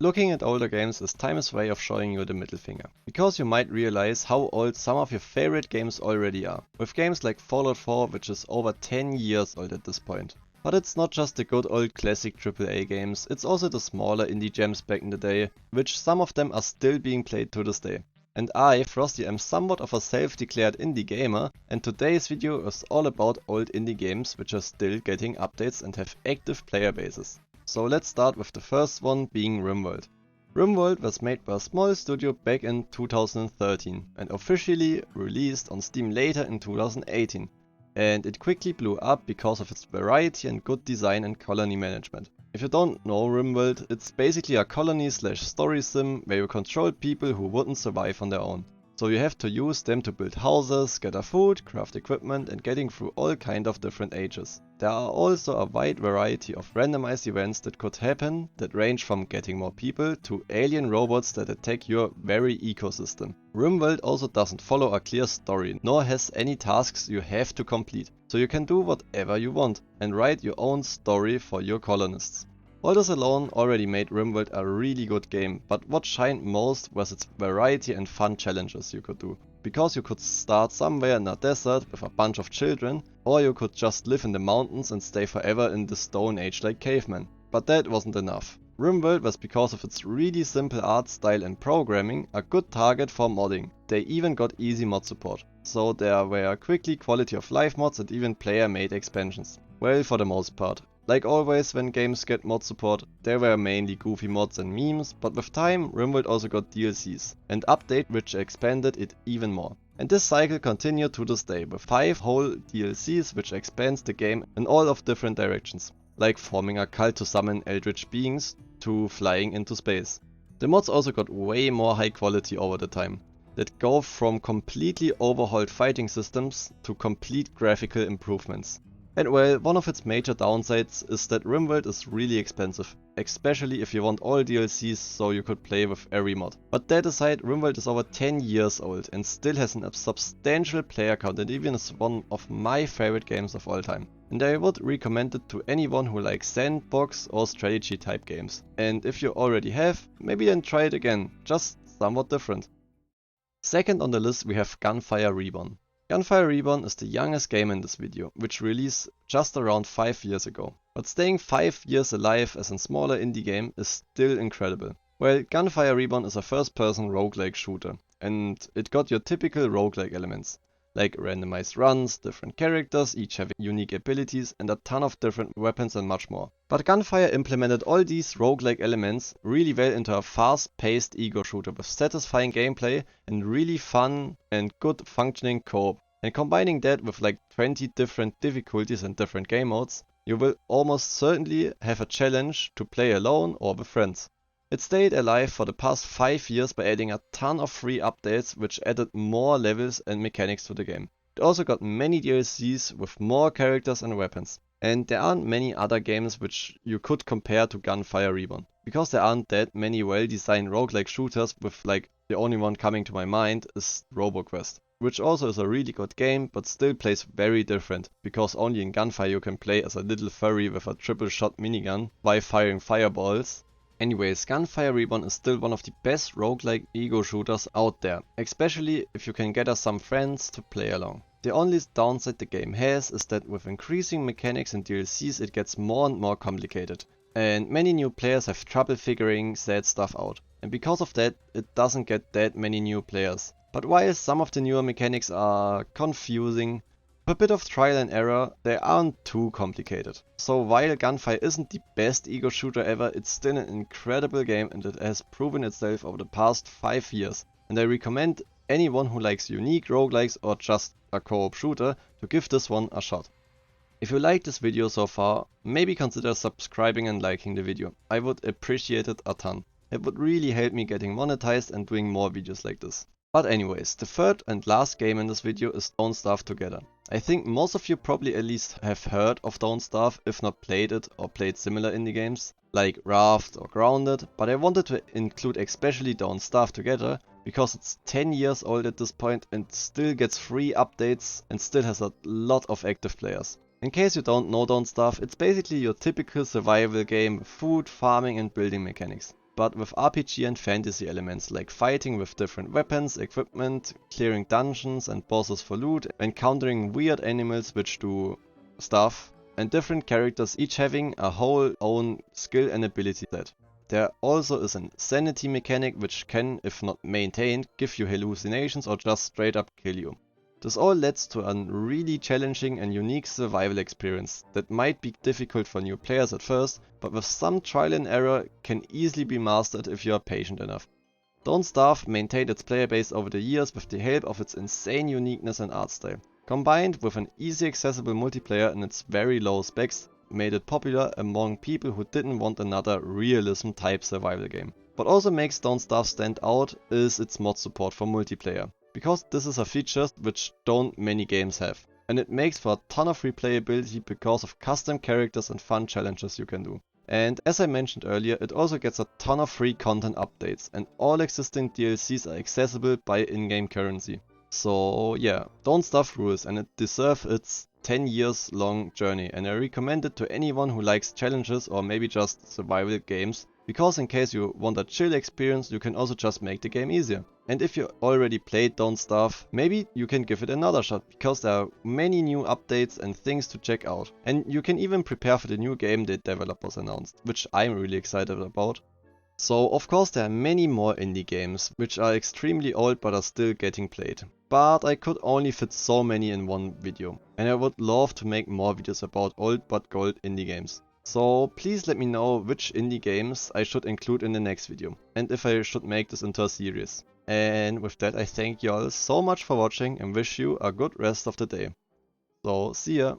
Looking at older games is time's way of showing you the middle finger, because you might realize how old some of your favorite games already are, with games like Fallout 4 which is over 10 years old at this point. But it's not just the good old classic AAA games, it's also the smaller indie gems back in the day, which some of them are still being played to this day. And I, Frosty, am somewhat of a self-declared indie gamer, and today's video is all about old indie games which are still getting updates and have active player bases. So let's start with the first one being Rimworld. Rimworld was made by a small studio back in 2013 and officially released on Steam later in 2018. And it quickly blew up because of its variety and good design and colony management. If you don't know Rimworld, it's basically a colony/story sim where you control people who wouldn't survive on their own. So you have to use them to build houses, gather food, craft equipment and getting through all kind of different ages. There are also a wide variety of randomized events that could happen that range from getting more people to alien robots that attack your very ecosystem. Rimworld also doesn't follow a clear story, nor has any tasks you have to complete, so you can do whatever you want and write your own story for your colonists. All this alone already made Rimworld a really good game, but what shined most was its variety and fun challenges you could do. Because you could start somewhere in a desert with a bunch of children, or you could just live in the mountains and stay forever in the Stone Age like cavemen. But that wasn't enough. Rimworld was, because of its really simple art style and programming, a good target for modding. They even got easy mod support, so there were quickly quality of life mods and even player made expansions. Well, for the most part. Like always when games get mod support, there were mainly goofy mods and memes, but with time Rimworld also got DLCs and update which expanded it even more. And this cycle continued to this day with 5 whole DLCs which expands the game in all of different directions, like forming a cult to summon eldritch beings to flying into space. The mods also got way more high quality over the time, that go from completely overhauled fighting systems to complete graphical improvements. And well, one of its major downsides is that Rimworld is really expensive, especially if you want all DLCs so you could play with every mod. But that aside, Rimworld is over 10 years old and still has a substantial player count and even is one of my favorite games of all time. And I would recommend it to anyone who likes sandbox or strategy type games. And if you already have, maybe then try it again, just somewhat different. Second on the list we have Gunfire Reborn. Gunfire Reborn is the youngest game in this video, which released just around 5 years ago. But staying 5 years alive as a smaller indie game is still incredible. Well, Gunfire Reborn is a first-person roguelike shooter, and it got your typical roguelike elements, like randomized runs, different characters, each having unique abilities, and a ton of different weapons and much more. But Gunfire implemented all these roguelike elements really well into a fast-paced ego shooter with satisfying gameplay and really fun and good functioning co-op. And combining that with like 20 different difficulties and different game modes, you will almost certainly have a challenge to play alone or with friends. It stayed alive for the past 5 years by adding a ton of free updates which added more levels and mechanics to the game. It also got many DLCs with more characters and weapons. And there aren't many other games which you could compare to Gunfire Reborn, because there aren't that many well-designed roguelike shooters, with like the only one coming to my mind is RoboQuest, which also is a really good game but still plays very different, because only in Gunfire you can play as a little furry with a triple shot minigun while firing fireballs. Anyways, Gunfire Reborn is still one of the best roguelike ego shooters out there, especially if you can gather some friends to play along. The only downside the game has is that with increasing mechanics and DLCs it gets more and more complicated, and many new players have trouble figuring that stuff out, and because of that it doesn't get that many new players. But while some of the newer mechanics are confusing, with a bit of trial and error, they aren't too complicated. So while Gunfire isn't the best ego shooter ever, it's still an incredible game and it has proven itself over the past 5 years. And I recommend anyone who likes unique roguelikes or just a co-op shooter to give this one a shot. If you liked this video so far, maybe consider subscribing and liking the video. I would appreciate it a ton. It would really help me getting monetized and doing more videos like this. But anyways, the third and last game in this video is Don't Starve Together. I think most of you probably at least have heard of Don't Starve, if not played it or played similar indie games like Raft or Grounded, but I wanted to include especially Don't Starve Together because it's 10 years old at this point and still gets free updates and still has a lot of active players. In case you don't know Don't Starve, it's basically your typical survival game with food, farming and building mechanics. but with RPG and fantasy elements like fighting with different weapons, equipment, clearing dungeons and bosses for loot, encountering weird animals which do stuff, and different characters each having a whole own skill and ability set. There also is a sanity mechanic which can, if not maintained, give you hallucinations or just straight up kill you. This all leads to a really challenging and unique survival experience that might be difficult for new players at first, but with some trial and error can easily be mastered if you are patient enough. Don't Starve maintained its player base over the years with the help of its insane uniqueness and art style. Combined with an easy accessible multiplayer and its very low specs, made it popular among people who didn't want another realism type survival game. What also makes Don't Starve stand out is its mod support for multiplayer, because this is a feature which don't many games have, and it makes for a ton of replayability because of custom characters and fun challenges you can do. And as I mentioned earlier, it also gets a ton of free content updates, and all existing DLCs are accessible by in-game currency. So yeah, Don't Starve rules, and it deserves its 10 years long journey, and I recommend it to anyone who likes challenges or maybe just survival games, because in case you want a chill experience, you can also just make the game easier. And if you already played Don't Starve, maybe you can give it another shot, because there are many new updates and things to check out. And you can even prepare for the new game the developers announced, which I'm really excited about. So of course there are many more indie games, which are extremely old but are still getting played. But I could only fit so many in one video, and I would love to make more videos about old but gold indie games. So please let me know which indie games I should include in the next video, and if I should make this into a series. And with that I thank you all so much for watching and wish you a good rest of the day. So see ya!